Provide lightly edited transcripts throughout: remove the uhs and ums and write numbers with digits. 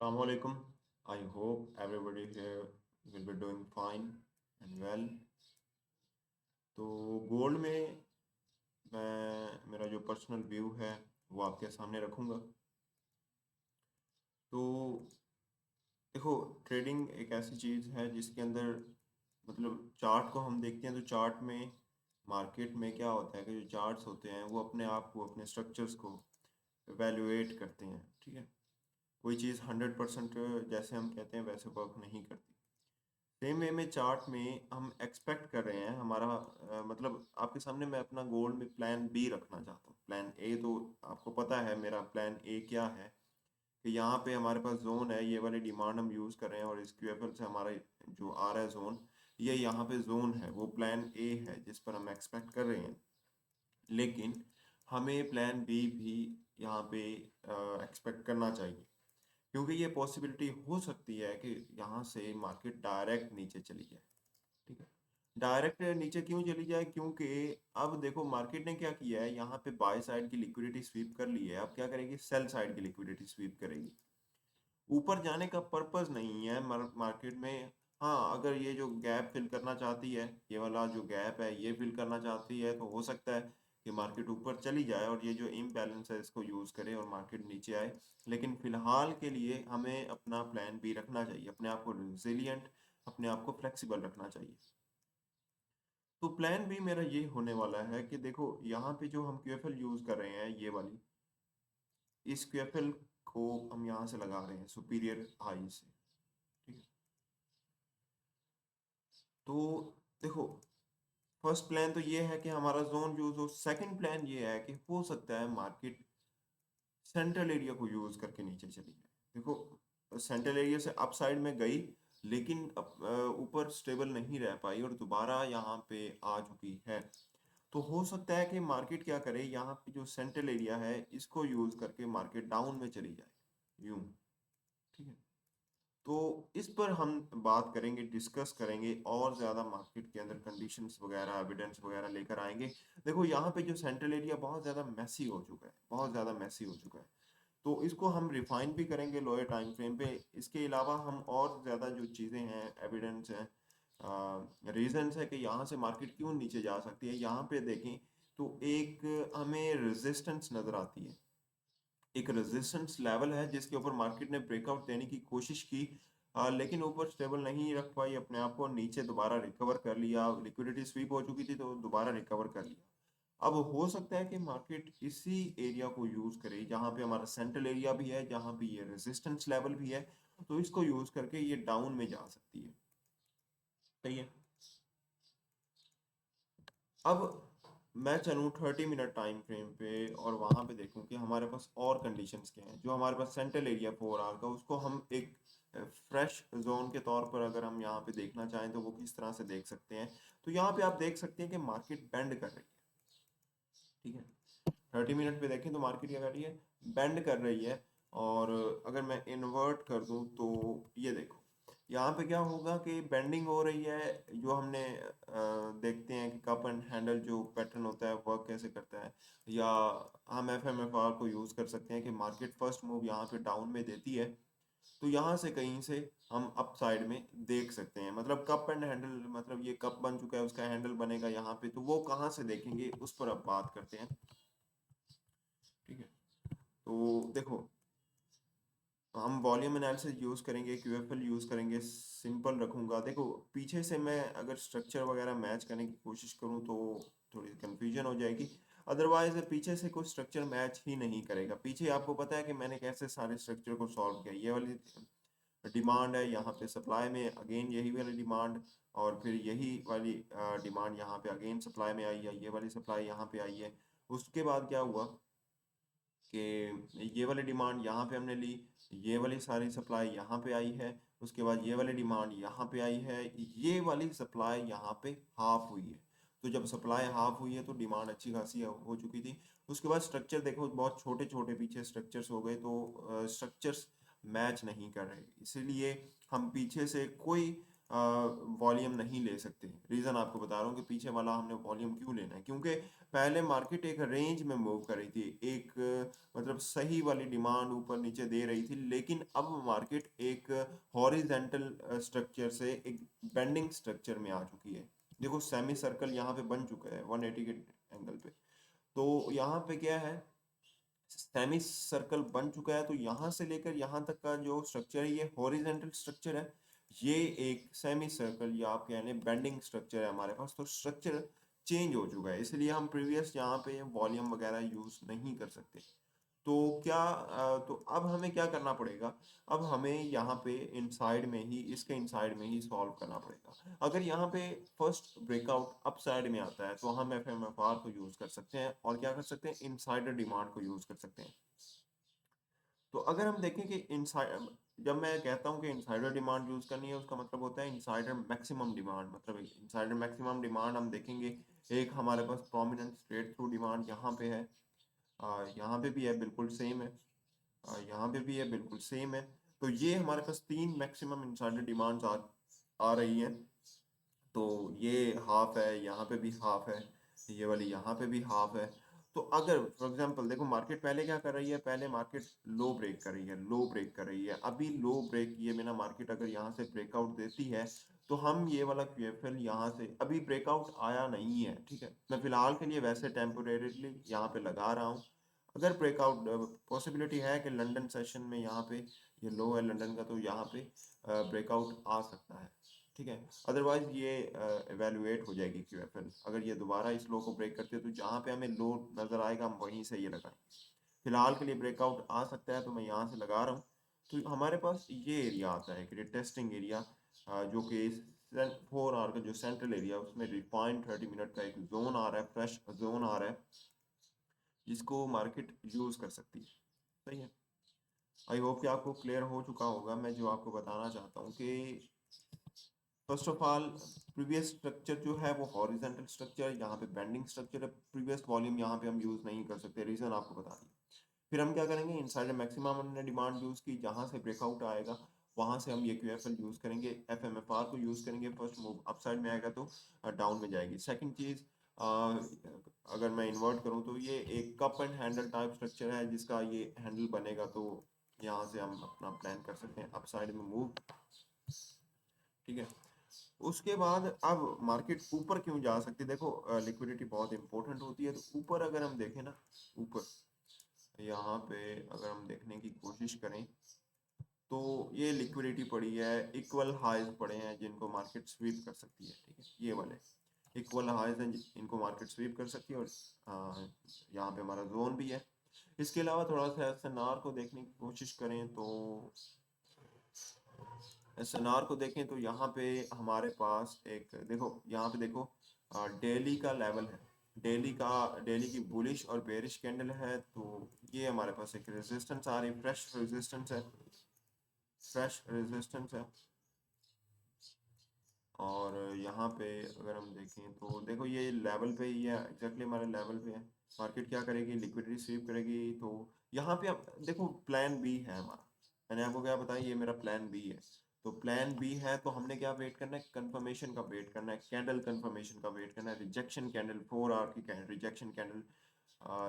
Assalamualaikum. I hope everybody here will be doing fine and well. तो gold में मैं मेरा जो पर्सनल व्यू है वो आपके सामने रखूंगा। तो देखो, ट्रेडिंग एक ऐसी चीज़ है जिसके अंदर मतलब चार्ट को हम देखते हैं तो चार्ट में मार्केट में क्या होता है कि जो चार्ट्स होते हैं वो अपने आप को अपने स्ट्रक्चर्स को एवेल्युएट करते हैं। ठीक है, कोई चीज़ 100% जैसे हम कहते हैं वैसे वर्क नहीं करती। सेम वे में चार्ट में हम एक्सपेक्ट कर रहे हैं हमारा मतलब आपके सामने मैं अपना गोल्ड में प्लान बी रखना चाहता हूँ। प्लान ए तो आपको पता है मेरा प्लान ए क्या है कि यहाँ पे हमारे पास जोन है, ये वाली डिमांड हम यूज़ कर रहे हैं और इस क्यूएफएल से हमारा जो आ रहा है जोन, ये यहाँ पे जोन है, वो प्लान ए है जिस पर हम एक्सपेक्ट कर रहे हैं। लेकिन हमें प्लान बी भी यहाँ पे एक्सपेक्ट करना चाहिए, क्योंकि ये पॉसिबिलिटी हो सकती है कि यहाँ से मार्केट डायरेक्ट नीचे चली जाए। ठीक है, डायरेक्ट नीचे क्यों चली जाए? क्योंकि अब देखो मार्केट ने क्या किया है, यहाँ पे बाय साइड की लिक्विडिटी स्वीप कर ली है, अब क्या करेगी, सेल साइड की लिक्विडिटी स्वीप करेगी। ऊपर जाने का पर्पस नहीं है मार्केट में। हाँ, अगर ये जो गैप फिल करना चाहती है, ये वाला जो गैप है ये फिल करना चाहती है, तो हो सकता है कि मार्केट ऊपर चली जाए और ये जो इम्बैलेंस है इसको यूज करे और मार्केट नीचे आए। लेकिन फिलहाल के लिए हमें अपना प्लान बी रखना चाहिए, अपने आप को रिजिलियंट, अपने आप को फ्लेक्सिबल रखना चाहिए। तो प्लान बी मेरा ये होने वाला है कि देखो यहाँ पे जो हम क्यूएफएल यूज कर रहे हैं, ये वाली, इस क्यूएफएल को हम यहाँ से लगा रहे हैं सुपीरियर हाई से। ठीक है, तो देखो, फर्स्ट प्लान तो ये है कि हमारा जोन यूज हो। सेकंड प्लान ये है कि हो सकता है मार्केट सेंट्रल एरिया को यूज करके नीचे चली जाए। देखो, सेंट्रल एरिया से अप साइड में गई, लेकिन ऊपर स्टेबल नहीं रह पाई और दोबारा यहाँ पे आ चुकी है। तो हो सकता है कि मार्केट क्या करे, यहाँ पे जो सेंट्रल एरिया है इसको यूज करके मार्केट डाउन में चली जाए, यूं। ठीक है, तो इस पर हम बात करेंगे, डिस्कस करेंगे और ज़्यादा मार्केट के अंदर कंडीशंस वगैरह, एविडेंस वगैरह लेकर आएंगे। देखो यहाँ पे जो सेंट्रल एरिया बहुत ज़्यादा मैसी हो चुका है, बहुत ज़्यादा मैसी हो चुका है, तो इसको हम रिफाइन भी करेंगे लोअर टाइम फ्रेम पे। इसके अलावा हम और ज़्यादा जो चीज़ें हैं, एविडेंस हैं, रीजंस है कि यहाँ से मार्केट क्यों नीचे जा सकती है, यहाँ पे देखें तो एक हमें रेजिस्टेंस नज़र आती है। एक रेजिस्टेंस लेवल है जिसके ऊपर मार्केट ने ब्रेकआउट देने की कोशिश की, लेकिन ऊपर स्टेबल नहीं रख पाई अपने आप को, नीचे दोबारा रिकवर कर लिया, लिक्विडिटी स्वीप हो चुकी थी तो दोबारा रिकवर कर लिया। अब हो सकता है कि मार्केट इसी एरिया को यूज करे जहां पे हमारा सेंट्रल एरिया भी है, जहां पे ये रेजिस्टेंस लेवल भी है, तो इसको यूज करके ये डाउन में जा सकती है। सही है। अब मैं चलूँ 30 मिनट टाइम फ्रेम पे और वहां पे देखूं कि हमारे पास और कंडीशंस क्या हैं। जो हमारे पास सेंट्रल एरिया 4 आवर का, उसको हम एक फ्रेश जोन के तौर पर अगर हम यहाँ पे देखना चाहें तो वो किस तरह से देख सकते हैं। तो यहाँ पे आप देख सकते हैं कि मार्केट बेंड कर रही है। ठीक है, 30 मिनट पे देखें तो मार्केट क्या कर रही है, बेंड कर रही है। और अगर मैं इन्वर्ट कर दूं तो ये देखो, यहाँ पे क्या होगा कि बेंडिंग हो रही है। जो हमने देखते हैं कि कप एंड हैंडल जो पैटर्न होता है वर्क कैसे करता है, या हम एफ एम एफ आर को यूज कर सकते हैं कि मार्केट फर्स्ट मूव यहाँ पे डाउन में देती है, तो यहाँ से कहीं से हम अप साइड में देख सकते हैं। मतलब कप एंड हैंडल, मतलब ये कप बन चुका है, उसका हैंडल बनेगा यहाँ पे, तो वो कहाँ से देखेंगे उस पर अब बात करते हैं। ठीक है, तो देखो, हम वॉल्यूम एनालिसिस यूज करेंगे, क्यूएफएल यूज करेंगे, सिंपल रखूंगा। देखो, पीछे से मैं अगर स्ट्रक्चर वगैरह मैच करने की कोशिश करूं तो थोड़ी कंफ्यूजन हो जाएगी। अदरवाइज पीछे से कोई स्ट्रक्चर मैच ही नहीं करेगा। पीछे आपको पता है कि मैंने कैसे सारे स्ट्रक्चर को सॉल्व किया। ये वाली डिमांड है, यहाँ पे सप्लाई में अगेन यही वाली डिमांड, और फिर यही वाली डिमांड यहाँ पे अगेन सप्लाई में आई है, ये वाली सप्लाई यहाँ पे आई है। उसके बाद क्या हुआ कि ये वाली डिमांड यहाँ पे हमने ली, ये वाली सारी सप्लाई यहाँ पे आई है, उसके बाद ये वाली डिमांड यहाँ पे आई है, ये वाली सप्लाई यहाँ पे हाफ हुई है। तो जब सप्लाई हाफ हुई है तो डिमांड अच्छी खासी हो चुकी थी। उसके बाद स्ट्रक्चर देखो, बहुत छोटे छोटे पीछे स्ट्रक्चर्स हो गए, तो स्ट्रक्चर्स मैच नहीं कर रहे, इसीलिए हम पीछे से कोई वॉल्यूम नहीं ले सकते। रीज़न आपको बता रहा हूँ कि पीछे वाला हमने वॉल्यूम क्यों लेना है, क्योंकि पहले मार्केट एक रेंज में मूव कर रही थी, एक मतलब सही वाली डिमांड ऊपर नीचे दे रही थी, लेकिन अब मार्केट एक हॉरिजेंटल स्ट्रक्चर से एक बेंडिंग स्ट्रक्चर में आ चुकी है। देखो सेमी सर्कल यहाँ पे बन चुका है 180 के एंगल पे। तो यहाँ पे क्या है, सेमी सर्कल बन चुका है, तो यहाँ से लेकर यहाँ तक का जो स्ट्रक्चर है ये हॉरिजेंटल स्ट्रक्चर है। ये एक सेमी सर्कल या आप कह लें बेंडिंग स्ट्रक्चर है हमारे पास। तो स्ट्रक्चर चेंज हो चुका है, इसलिए हम प्रीवियस यहाँ पे वॉल्यूम वगैरह यूज नहीं कर सकते। तो क्या तो अब हमें क्या करना पड़ेगा, अब हमें यहाँ पे इनसाइड में ही, इसके इनसाइड में ही सॉल्व करना पड़ेगा। अगर यहाँ पे फर्स्ट ब्रेकआउट अप साइड में आता है तो हम एफ एम एफ आर को यूज कर सकते हैं और क्या कर सकते हैं, इनसाइडर डिमांड को यूज कर सकते हैं। तो अगर हम देखें कि इनसाइड, जब मैं कहता हूं कि इनसाइडर डिमांड यूज करनी है, उसका मतलब होता है इनसाइडर मैक्सिमम डिमांड। मतलब इनसाइडर मैक्सिमम डिमांड हम देखेंगे, एक हमारे पास प्रोमिनेंट स्ट्रेट थ्रू डिमांड यहाँ पे है, यहाँ पे भी है, बिल्कुल सेम है, यहाँ पे भी है, बिल्कुल सेम है। तो ये हमारे पास तीन मैक्सिमम इनसाइडर डिमांड्स आ रही हैं। तो ये हाफ है, यहाँ पे भी हाफ है, ये वाली यहाँ पे भी हाफ है। तो अगर फॉर एग्जांपल देखो मार्केट पहले क्या कर रही है, पहले मार्केट लो ब्रेक कर रही है, लो ब्रेक कर रही है। अभी लो ब्रेक किए बिना मार्केट अगर यहाँ से ब्रेकआउट देती है तो हम ये वाला QFL यहाँ से, अभी ब्रेकआउट आया नहीं है, ठीक है, मैं फिलहाल के लिए वैसे टेम्पोरेरीली यहाँ पे लगा रहा हूँ। अगर ब्रेकआउट पॉसिबिलिटी है कि लंदन सेशन में यहाँ पे, ये लो है लंदन का, तो यहाँ पे ब्रेकआउट आ सकता है, ठीक है। अदरवाइज ये एवेलुएट हो जाएगी QFL। अगर ये दोबारा इस लो को ब्रेक करते हैं तो जहाँ पे हमें लो नजर आएगा हम वहीं से ये लगाएंगे। फिलहाल के लिए ब्रेकआउट आ सकता है तो मैं यहाँ से लगा रहा हूँ। तो हमारे पास ये एरिया आता है कि टेस्टिंग एरिया, जो कि 4 आवर का जो सेंट्रल एरिया, उसमें रिफाइंड 30 मिनट का एक जोन आ रहा है, फ्रेश जोन आ रहा है, जिसको मार्केट यूज कर सकती है। सही है। आई होप कि आपको क्लियर हो चुका होगा मैं जो आपको बताना चाहता हूँ कि first of all previous structure जो है वो हॉरिजेंटल स्ट्रक्चर, यहाँ पे बेंडिंग स्ट्रक्चर है, प्रीवियस वॉल्यूम यहाँ पे हम यूज नहीं कर सकते, रीजन आपको बता दिया। फिर हम क्या करेंगे, इनसाइड मैक्सिमम हमने डिमांड यूज की, जहाँ से ब्रेकआउट आएगा वहां से हम ये QFL यूज करेंगे, FMFR को यूज करेंगे। फर्स्ट मूव अप साइड में आएगा तो डाउन में जाएगी। सेकंड चीज, अगर मैं इन्वर्ट करूँ तो ये एक cup and handle type structure है, जिसका ये हैंडल बनेगा तो यहाँ से हम अपना प्लान कर सकते हैं अप साइड में मूव, ठीक है। उसके बाद अब मार्केट ऊपर क्यों जा सकती है, देखो लिक्विडिटी बहुत इंपॉर्टेंट होती है। तो ऊपर अगर हम देखें ना, ऊपर यहाँ पे अगर हम देखने की कोशिश करें तो ये लिक्विडिटी पड़ी है, इक्वल हाइज पड़े हैं जिनको मार्केट स्वीप कर सकती है, ठीक है। ये वाले इक्वल हाइज हैं इनको मार्केट स्वीप कर सकती है, और यहाँ पे हमारा जोन भी है। इसके अलावा थोड़ा सा SNR को देखने की कोशिश करें तो SNR को देखें तो यहाँ पे हमारे पास एक, देखो यहाँ पे देखो डेली का लेवल है, डेली की बुलिश और बेरिश कैंडल है। तो ये हमारे पास एक रेजिस्टेंस आ रही, फ्रेश रेजिस्टेंस है, फ्रेश रेजिस्टेंस है। और यहाँ पे अगर हम देखें तो देखो ये लेवल पे ही है, एग्जैक्टली हमारे लेवल पे है। मार्केट क्या करेगी, लिक्विडिटी स्वीप करेगी। तो यहाँ पे आप देखो प्लान बी है हमारा, मैंने आपको क्या बताया, ये मेरा प्लान बी है। तो प्लान बी है तो हमने क्या वेट करना है, कंफर्मेशन का वेट करना है, कैंडल कंफर्मेशन का वेट करना है, रिजेक्शन कैंडल, 4 आवर की रिजेक्शन कैंडल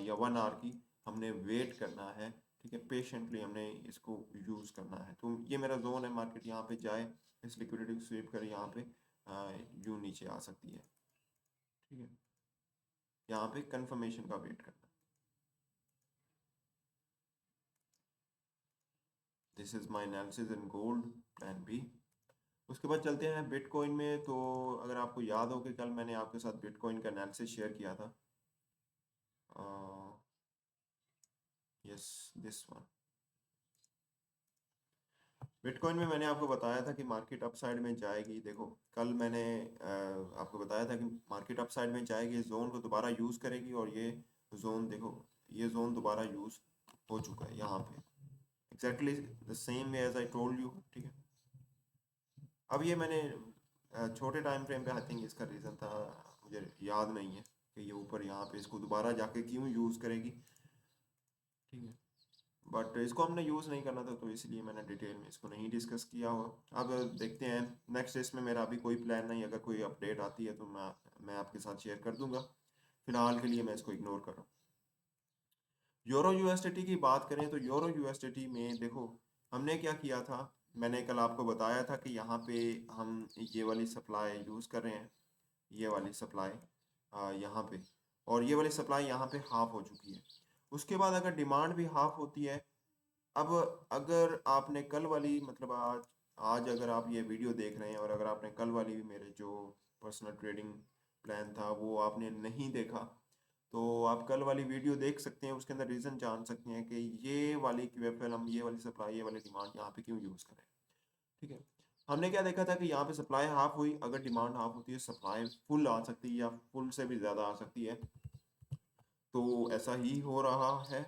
या 1 आवर की हमने वेट करना है, ठीक है। पेशेंटली हमने इसको यूज करना है। तो ये मेरा जोन है, मार्केट यहाँ पे जाए, इस लिक्विडिटी को स्वीप करे, यहाँ पे यूं नीचे आ सकती है, ठीक है। यहाँ पे कंफर्मेशन का वेट करना। This is my analysis in gold, plan B. उसके बाद चलते हैं बिटकॉइन में। तो अगर आपको याद हो कि कल मैंने आपके साथ बिटकॉइन का एनालिसिस शेयर किया था, यस दिस वन। बिटकॉइन में मैंने आपको बताया था कि मार्केट अपसाइड में जाएगी। देखो कल मैंने आपको बताया था कि मार्केट अपसाइड में जाएगी, जोन को दोबारा यूज करेगी, और ये जोन देखो, ये जोन दोबारा यूज हो चुका है यहाँ पे, exactly the same way as I told you, ठीक है। अब ये मैंने छोटे टाइम फ्रेम पे, आई थिंक इसका रीज़न था, मुझे याद नहीं है कि ये ऊपर यहाँ पे इसको दोबारा जाके क्यों यूज़ करेगी, ठीक है। बट इसको हमने यूज़ नहीं करना था, तो इसलिए मैंने डिटेल में इसको नहीं डिस्कस किया हो। अब देखते हैं नेक्स्ट डेज में, मेरा अभी कोई प्लान नहीं, अगर कोई अपडेट आती है तो मैं आपके साथ शेयर कर दूंगा। फिलहाल के लिए मैं इसको इग्नोर कर रहा हूँ। यूरो यूएसडीटी की बात करें तो यूरो यूएसडीटी में देखो हमने क्या किया था। मैंने कल आपको बताया था कि यहाँ पे हम ये वाली सप्लाई यूज़ कर रहे हैं, ये वाली सप्लाई यहाँ पे, और ये वाली सप्लाई यहाँ पे हाफ हो चुकी है। उसके बाद अगर डिमांड भी हाफ होती है, अब अगर आपने कल वाली मतलब आज आज अगर आप ये वीडियो देख रहे हैं और अगर आपने कल वाली मेरे जो पर्सनल ट्रेडिंग प्लान था वो आपने नहीं देखा, तो आप कल वाली वीडियो देख सकते हैं, उसके अंदर रीज़न जान सकते हैं कि ये वाली क्यूएफएल, हम ये वाली सप्लाई, ये वाली डिमांड यहाँ पे क्यों यूज़ करें। ठीक है, हमने क्या देखा था कि यहाँ पे सप्लाई हाफ हुई, अगर डिमांड हाफ होती है सप्लाई फुल आ सकती है या फुल से भी ज़्यादा आ सकती है। तो ऐसा ही हो रहा है,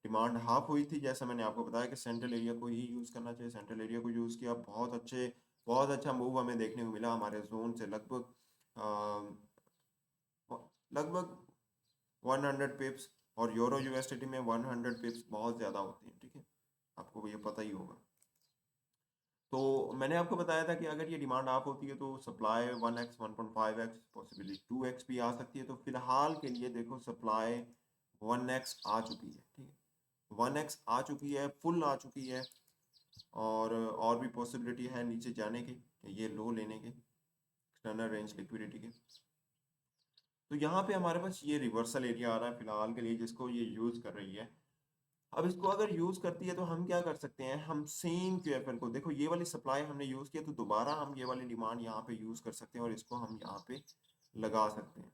डिमांड हाफ हुई थी, जैसा मैंने आपको बताया कि सेंट्रल एरिया को ही यूज़ करना चाहिए, सेंट्रल एरिया को यूज़ किया, बहुत अच्छा मूव हमें देखने को मिला हमारे जोन से, लगभग 100 पिप्स, और यूरो यूएसडीटी में 100 पिप्स बहुत ज़्यादा होती हैं। ठीक है, आपको ये पता ही होगा। तो मैंने आपको बताया था कि अगर ये डिमांड ऑफ होती है तो supply 1x 1.5x possibly 2x भी आ सकती है। तो फिलहाल के लिए देखो सप्लाई 1x आ चुकी है। ठीक है, 1x आ चुकी है, फुल आ चुकी है, और भी पॉसिबिलिटी है नीचे जाने की, ये लो लेने के, एक्सटर्नल रेंज लिक्विडिटी के। तो यहाँ पे हमारे पास ये रिवर्सल एरिया आ रहा है फिलहाल के लिए, जिसको ये यूज़ कर रही है। अब इसको अगर यूज़ करती है तो हम क्या कर सकते हैं, हम सेम क्यूएफएल को, देखो ये वाली सप्लाई हमने यूज़ किया तो दोबारा हम ये वाली डिमांड यहाँ पे यूज़ कर सकते हैं और इसको हम यहाँ पे लगा सकते हैं।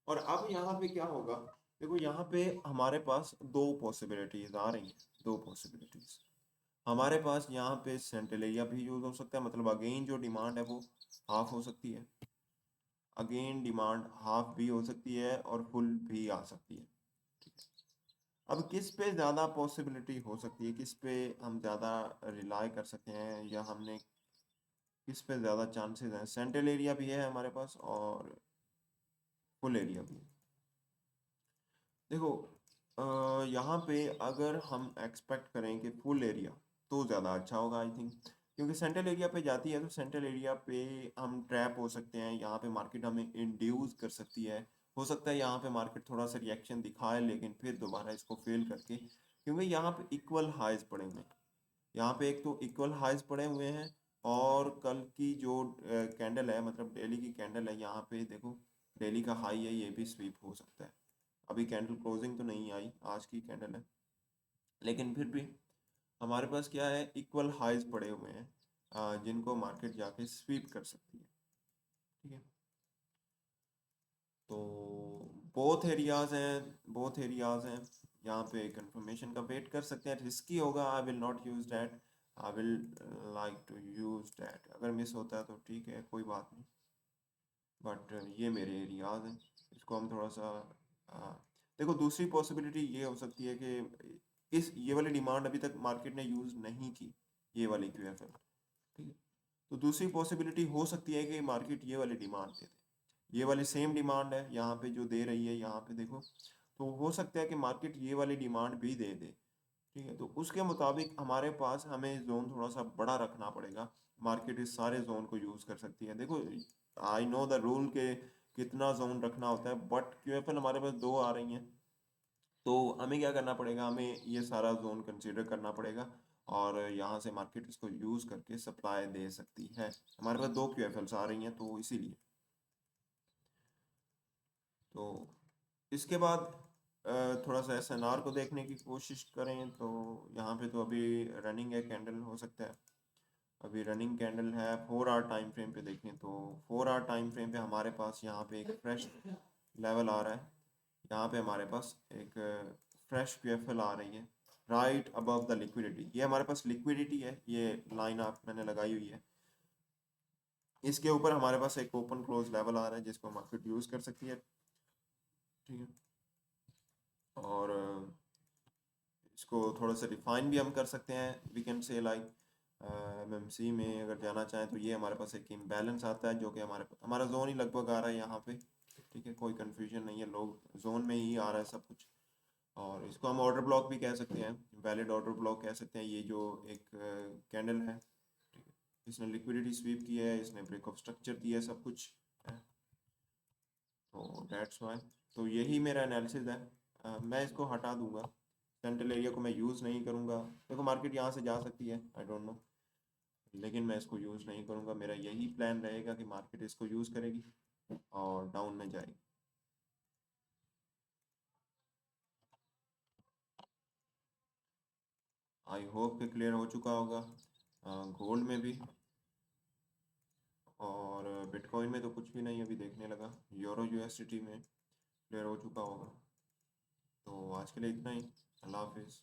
और अब यहाँ पे क्या होगा, देखो यहाँ पे हमारे पास दो पॉसिबिलिटीज आ रही हैं, दो पॉसिबिलिटीज हमारे पास। यहाँ पे सेंट्रल एरिया भी यूज़ हो सकता है, मतलब अगेन जो डिमांड है वो हाफ हो सकती है, अगेन डिमांड हाफ भी हो सकती है और फुल भी आ सकती है। ठीक है, अब किस पे ज़्यादा पॉसिबिलिटी हो सकती है, किस पे हम ज़्यादा रिलाई कर सकते हैं, या हमने किस पे ज़्यादा चांसेस हैं। सेंट्रल एरिया भी है हमारे पास और फुल एरिया भी है। देखो यहाँ पे अगर हम एक्सपेक्ट करें कि फुल एरिया, तो ज़्यादा अच्छा होगा आई थिंक, क्योंकि सेंट्रल एरिया पे जाती है तो सेंट्रल एरिया पे हम ट्रैप हो सकते हैं, यहाँ पे मार्केट हमें इंड्यूस कर सकती है। हो सकता है यहाँ पे मार्केट थोड़ा सा रिएक्शन दिखाए लेकिन फिर दोबारा इसको फेल करके, क्योंकि यहाँ पे इक्वल हाइज पड़े हुए हैं, यहाँ पे एक तो इक्वल हाइज पड़े हुए हैं, और कल की जो कैंडल है, मतलब डेली की कैंडल है, यहाँ पे देखो डेली का हाई है, ये भी स्वीप हो सकता है। अभी कैंडल क्लोजिंग तो नहीं आई, आज की कैंडल है, लेकिन फिर भी हमारे पास क्या है, इक्वल हाइज पड़े हुए हैं, जिनको मार्केट जाके स्वीप कर सकती है। ठीक है, तो बोथ एरियाज हैं, यहाँ पे कंफर्मेशन का वेट कर सकते हैं। रिस्की होगा, I will not use that, I will like to use that, अगर मिस होता है तो ठीक है कोई बात नहीं, बट ये मेरे एरियाज हैं, इसको हम थोड़ा सा देखो। दूसरी पॉसिबिलिटी ये हो सकती है कि ये वाली डिमांड अभी तक मार्केट ने यूज़ नहीं की, ये वाली क्यूएफएल। ठीक है, तो दूसरी पॉसिबिलिटी हो सकती है कि मार्केट ये वाली डिमांड दे दे, ये वाली सेम डिमांड है यहाँ पे जो दे रही है, यहाँ पे देखो, तो हो सकता है कि मार्केट ये वाली डिमांड भी दे दे। ठीक है, तो उसके मुताबिक हमारे पास हमें जोन थोड़ा सा बड़ा रखना पड़ेगा, मार्केट इस सारे जोन को यूज़ कर सकती है। देखो आई नो द रूल के कितना जोन रखना होता है, बट क्यूएफएल हमारे पास दो आ रही हैं, तो हमें क्या करना पड़ेगा, हमें ये सारा जोन कंसीडर करना पड़ेगा, और यहाँ से मार्केट इसको यूज़ करके सप्लाई दे सकती है। हमारे पास दो क्यूएफएल्स आ रही हैं तो इसीलिए। तो इसके बाद थोड़ा सा एसएनआर को देखने की कोशिश करें तो यहाँ पे तो अभी रनिंग है कैंडल, हो सकता है अभी रनिंग कैंडल है। 4 आवर टाइम फ्रेम पे देखें तो 4 आवर टाइम फ्रेम पे हमारे पास यहाँ पे एक फ्रेश लेवल आ रहा है, यहाँ पे हमारे पास एक फ्रेश क्यूएफएल आ रही है राइट अबव द लिक्विडिटी। ये हमारे पास लिक्विडिटी है, ये लाइन आप मैंने लगाई हुई है, इसके ऊपर हमारे पास एक ओपन क्लोज लेवल आ रहा है जिसको मार्केट यूज़ कर सकती है। ठीक है, और इसको थोड़ा सा डिफाइन भी हम कर सकते हैं, we can say like MMC में अगर जाना चाहें तो ये हमारे पास एक इम्बैलेंस आता है जो कि हमारा जोन ही लगभग आ रहा है यहाँ पे। ठीक है, कोई कन्फ्यूजन नहीं है, लोग जोन में ही आ रहा है सब कुछ। और इसको हम ऑर्डर ब्लॉक भी कह सकते हैं, वैलिड ऑर्डर ब्लॉक कह सकते हैं। ये जो एक कैंडल है, ठीक है, इसने लिक्विडिटी स्वीप की है, इसने ब्रेक ऑफ स्ट्रक्चर दिया है, सब कुछ है। तो डेट्स वाई, तो यही मेरा एनालिसिस है। मैं इसको हटा दूंगा, सेंट्रल एरिया को मैं यूज़ नहीं करूँगा। देखो मार्केट यहाँ से जा सकती है, आई डोंट नो, लेकिन मैं इसको यूज़ नहीं करूँगा। मेरा यही प्लान रहेगा कि मार्केट इसको यूज़ करेगी और डाउन में जाएगी। आई होप कि क्लियर हो चुका होगा। गोल्ड में भी और बिटकॉइन में तो कुछ भी नहीं अभी देखने लगा। यूरो यूएसडीटी में क्लियर हो चुका होगा। तो आज के लिए इतना ही। अल्लाह हाफिज़।